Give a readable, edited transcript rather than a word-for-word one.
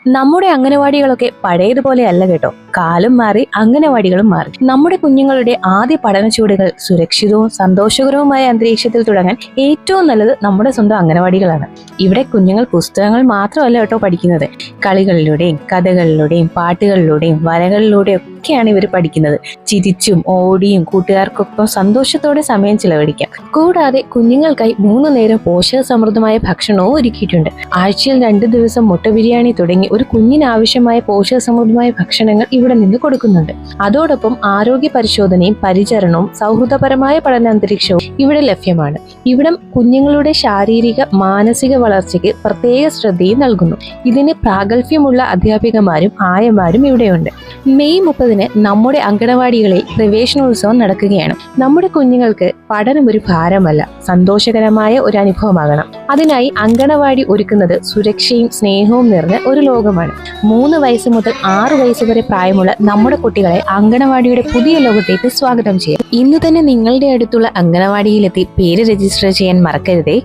നമ്മുടെ അംഗനവാടികളൊക്കെ പഴയതുപോലെ അല്ല കേട്ടോ. കാലം മാറി, അംഗനവാടികളും മാറി. നമ്മുടെ കുഞ്ഞുങ്ങളുടെ ആദ്യ പഠന ചുവടുകൾ സുരക്ഷിതവും സന്തോഷകരവുമായ അന്തരീക്ഷത്തിൽ തുടങ്ങാൻ ഏറ്റവും നല്ലത് നമ്മുടെ സ്വന്തം അംഗനവാടികളാണ്. ഇവിടെ കുഞ്ഞുങ്ങൾ പുസ്തകങ്ങൾ മാത്രമല്ല കേട്ടോ പഠിക്കുന്നത്. കളികളിലൂടെയും കഥകളിലൂടെയും പാട്ടുകളിലൂടെയും വരകളിലൂടെയും ഒക്കെയാണ് ഇവർ പഠിക്കുന്നത്. ചിരിച്ചും ഓടിയും കൂട്ടുകാർക്കൊപ്പം സന്തോഷത്തോടെ സമയം ചിലവഴിക്കാം. കൂടാതെ കുഞ്ഞുങ്ങൾക്കായി 3 നേരം പോഷകസമൃദ്ധമായ ഭക്ഷണവും ഒരുക്കിയിട്ടുണ്ട്. ആഴ്ചയിൽ 2 ദിവസം മുട്ട ബിരിയാണി തുടങ്ങി ഒരു കുഞ്ഞിന് ആവശ്യമായ പോഷകസമൃദ്ധമായ ഭക്ഷണങ്ങൾ ഇവിടെ നിന്ന് കൊടുക്കുന്നുണ്ട്. അതോടൊപ്പം ആരോഗ്യ പരിശോധനയും പരിചരണവും സൗഹൃദപരമായ പഠനാന്തരീക്ഷവും ഇവിടെ ലഭ്യമാണ്. ഇവിടം കുഞ്ഞുങ്ങളുടെ ശാരീരിക മാനസിക വളർച്ചയ്ക്ക് പ്രത്യേക ശ്രദ്ധയും നൽകുന്നു. ഇതിന് പ്രാഗൽഭ്യമുള്ള അധ്യാപികമാരും ആയമാരും ഇവിടെയുണ്ട്. മെയ് 30 നമ്മുടെ അങ്കണവാടികളിൽ പ്രവേശനോത്സവം നടക്കുകയാണ്. നമ്മുടെ കുഞ്ഞുങ്ങൾക്ക് പഠനം ഒരു ഭാരമല്ല, സന്തോഷകരമായ ഒരു അനുഭവമാകണം. അതിനായി അങ്കണവാടി ഒരുക്കുന്നത് സുരക്ഷയും സ്നേഹവും നിറഞ്ഞ ഒരു ലോകമാണ്. 3 വയസ്സ് മുതൽ 6 വയസ്സ് വരെ പ്രായമുള്ള നമ്മുടെ കുട്ടികളെ അങ്കണവാടിയുടെ പുതിയ ലോകത്തേക്ക് സ്വാഗതം ചെയ്യാം. ഇന്ന് തന്നെ നിങ്ങളുടെ അടുത്തുള്ള അങ്കണവാടിയിലെത്തി പേര് രജിസ്റ്റർ ചെയ്യാൻ മറക്കരുതേ.